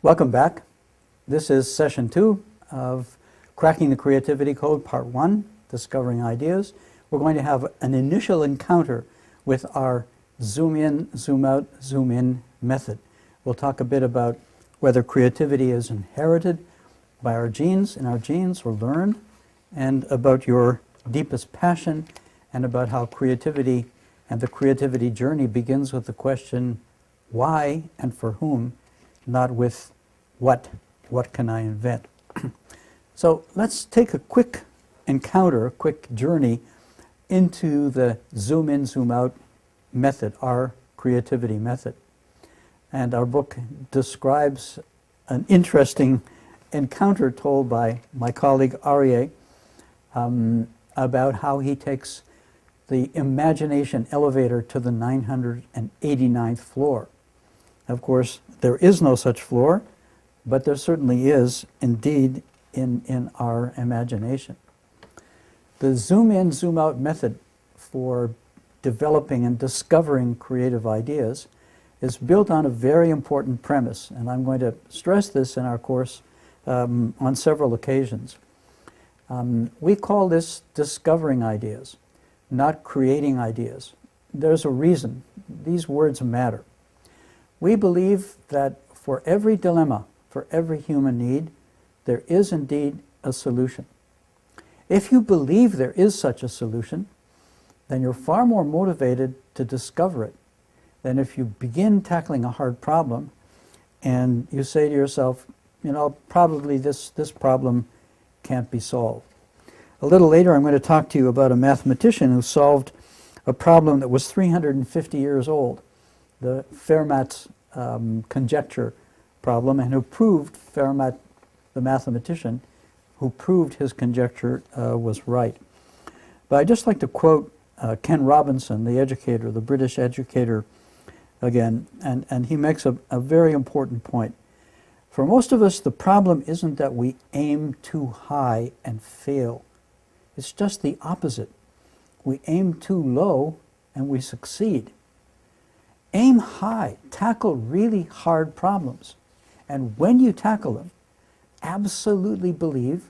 Welcome back. This is session 2 of Cracking the Creativity Code, part 1, Discovering Ideas. We're going to have an initial encounter with our zoom in, zoom out, zoom in method. We'll talk a bit about whether creativity is inherited by our genes, or learned, and about your deepest passion, and about how creativity and the creativity journey begins with the question, why and for whom, not with what can I invent? So let's take a quick encounter, a quick journey into the zoom in, zoom out method, our creativity method. And our book describes an interesting encounter told by my colleague Aryeh about how he takes the imagination elevator to the 989th floor. Of course, there is no such floor, but there certainly is indeed in our imagination. The zoom in, zoom out method for developing and discovering creative ideas is built on a very important premise, and I'm going to stress this in our course on several occasions. We call this discovering ideas, not creating ideas. There's a reason. These words matter. We believe that for every dilemma, for every human need, there is indeed a solution. If you believe there is such a solution, then you're far more motivated to discover it than if you begin tackling a hard problem and you say to yourself, probably this problem can't be solved. A little later, I'm going to talk to you about a mathematician who solved a problem that was 350 years old, the Fermat's conjecture problem, and who proved, Fermat, the mathematician, who proved his conjecture was right. But I'd just like to quote Ken Robinson, the educator, the British educator, again, and he makes a very important point. For most of us, the problem isn't that we aim too high and fail. It's just the opposite. We aim too low and we succeed. Aim high, tackle really hard problems, and when you tackle them, absolutely believe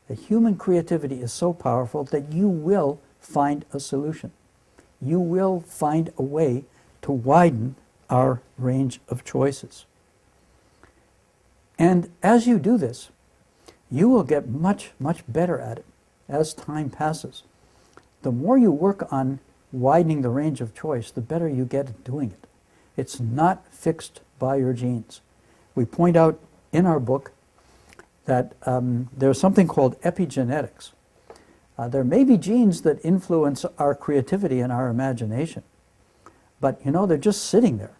that human creativity is so powerful that you will find a solution. You will find a way to widen our range of choices. And as you do this, you will get much, much better at it as time passes. The more you work on widening the range of choice, the better you get at doing it. It's not fixed by your genes. We point out in our book that there's something called epigenetics. There may be genes that influence our creativity and our imagination, but they're just sitting there.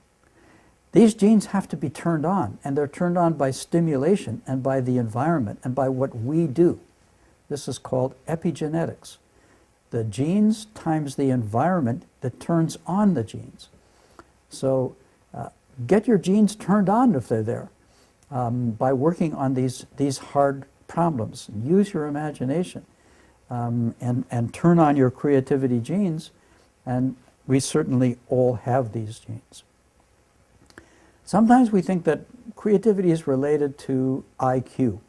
These genes have to be turned on, and they're turned on by stimulation and by the environment and by what we do. This is called epigenetics. The genes times the environment that turns on the genes. So get your genes turned on if they're there by working on these hard problems. Use your imagination and turn on your creativity genes, and we certainly all have these genes. Sometimes we think that creativity is related to IQ.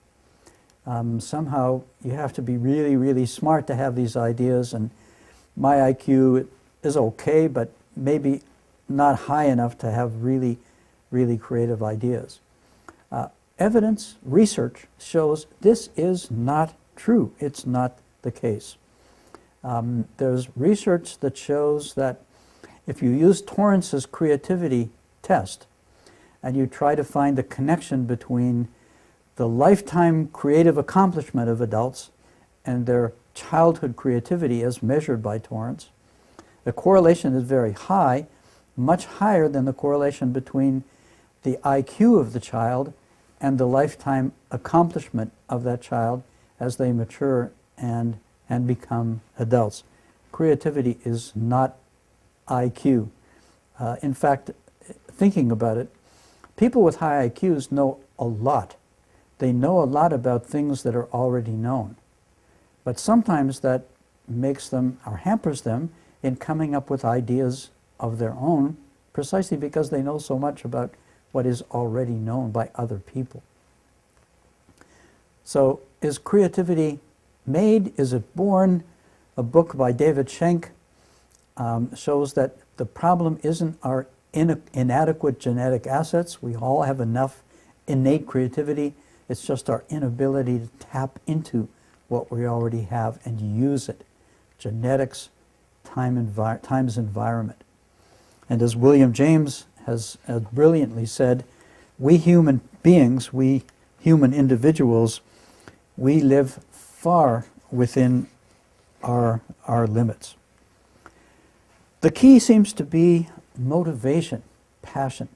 Somehow you have to be really, really smart to have these ideas, and my IQ is okay, but maybe not high enough to have really, really creative ideas. Evidence, research shows this is not true. It's not the case. There's research that shows that if you use Torrance's creativity test and you try to find the connection between the lifetime creative accomplishment of adults and their childhood creativity as measured by Torrance, the correlation is very high, much higher than the correlation between the IQ of the child and the lifetime accomplishment of that child as they mature and become adults. Creativity is not IQ. In fact, thinking about it, people with high IQs know a lot. They know a lot about things that are already known. But sometimes that makes them or hampers them in coming up with ideas of their own, precisely because they know so much about what is already known by other people. So is creativity made? Is it born? A book by David Schenk shows that the problem isn't our inadequate genetic assets. We all have enough innate creativity. It's just our inability to tap into what we already have and use it. Genetics, time's environment. And as William James has brilliantly said, we human beings, we human individuals, we live far within our limits. The key seems to be motivation, passion.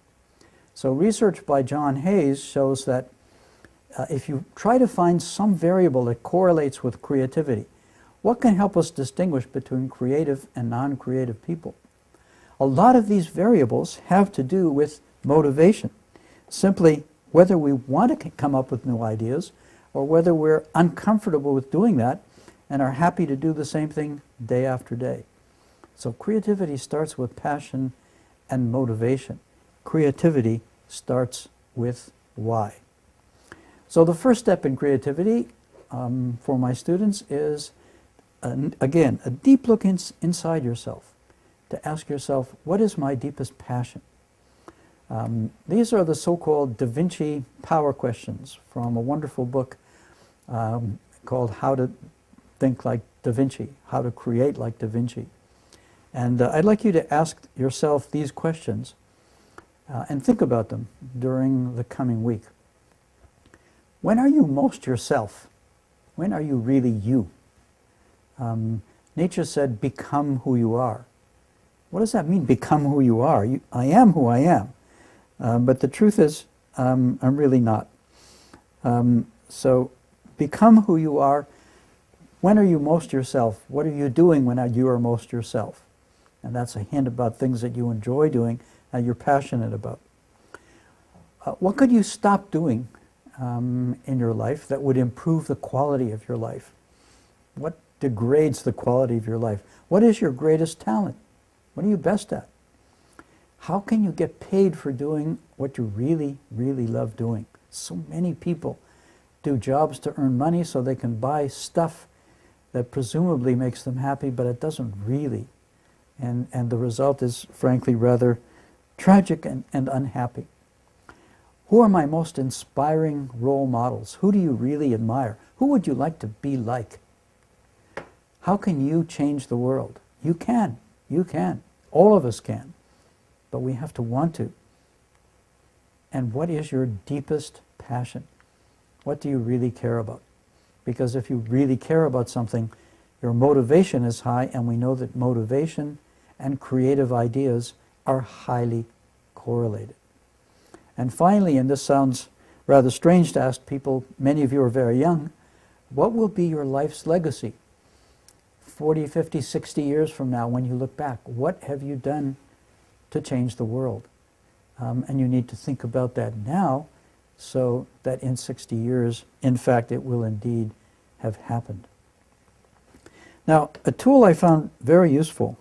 So research by John Hayes shows that if you try to find some variable that correlates with creativity, what can help us distinguish between creative and non-creative people? A lot of these variables have to do with motivation. Simply whether we want to come up with new ideas or whether we're uncomfortable with doing that and are happy to do the same thing day after day. So creativity starts with passion and motivation. Creativity starts with why. So the first step in creativity for my students is, again, a deep look inside yourself, to ask yourself, what is my deepest passion? These are the so-called Da Vinci power questions from a wonderful book called How to Think Like Da Vinci, How to Create Like Da Vinci. And I'd like you to ask yourself these questions and think about them during the coming week. When are you most yourself? When are you really you? Nietzsche said, become who you are. What does that mean, become who you are? I am who I am. But the truth is, I'm really not. So become who you are. When are you most yourself? What are you doing when you are most yourself? And that's a hint about things that you enjoy doing and you're passionate about. What could you stop doing in your life that would improve the quality of your life? What degrades the quality of your life? What is your greatest talent? What are you best at? How can you get paid for doing what you really, really love doing? So many people do jobs to earn money so they can buy stuff that presumably makes them happy, but it doesn't really. And the result is, frankly, rather tragic and unhappy. Who are my most inspiring role models? Who do you really admire? Who would you like to be like? How can you change the world? You can. You can. All of us can. But we have to want to. And what is your deepest passion? What do you really care about? Because if you really care about something, your motivation is high, and we know that motivation and creative ideas are highly correlated. And finally, and this sounds rather strange to ask people, many of you are very young, what will be your life's legacy? 40, 50, 60 years from now, when you look back, what have you done to change the world? And you need to think about that now, so that in 60 years, in fact, it will indeed have happened. Now, a tool I found very useful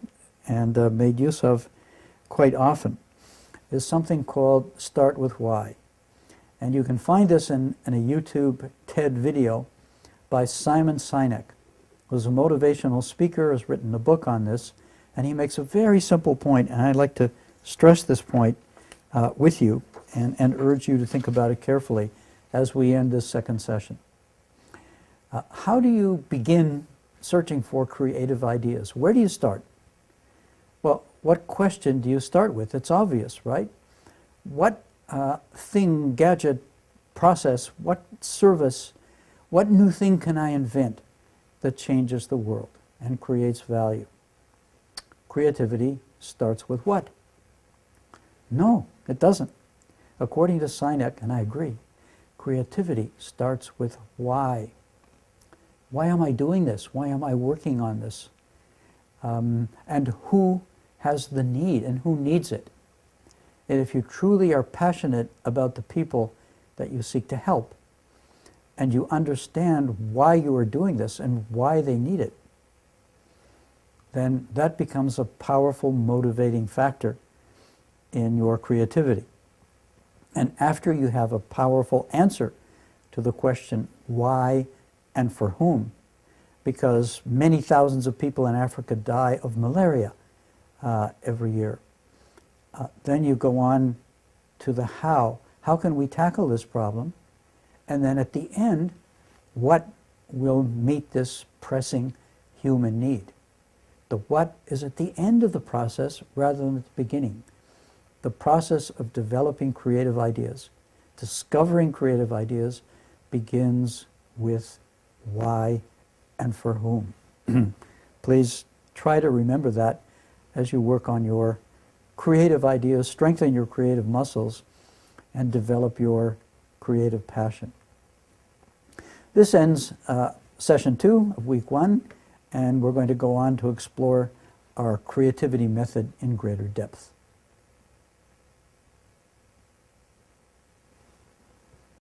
and made use of quite often is something called Start With Why. And you can find this in a YouTube TED video by Simon Sinek, who's a motivational speaker, has written a book on this, and he makes a very simple point, and I'd like to stress this point with you and urge you to think about it carefully as we end this second session. How do you begin searching for creative ideas? Where do you start? Well, what question do you start with? It's obvious, right? What thing, gadget, process, what service, what new thing can I invent that changes the world and creates value? Creativity starts with what? No, it doesn't. According to Sinek, and I agree, creativity starts with why. Why am I doing this? Why am I working on this? And who has the need and who needs it? And if you truly are passionate about the people that you seek to help, and you understand why you are doing this and why they need it, then that becomes a powerful motivating factor in your creativity. And after you have a powerful answer to the question, why and for whom, because many thousands of people in Africa die of malaria every year. Then you go on to the how. How can we tackle this problem? And then at the end, what will meet this pressing human need? The what is at the end of the process rather than at the beginning. The process of developing creative ideas, discovering creative ideas, begins with why and for whom. Please try to remember that as you work on your creative ideas, strengthen your creative muscles, and develop your creative passion. This ends session 2 of week 1, and we're going to go on to explore our creativity method in greater depth.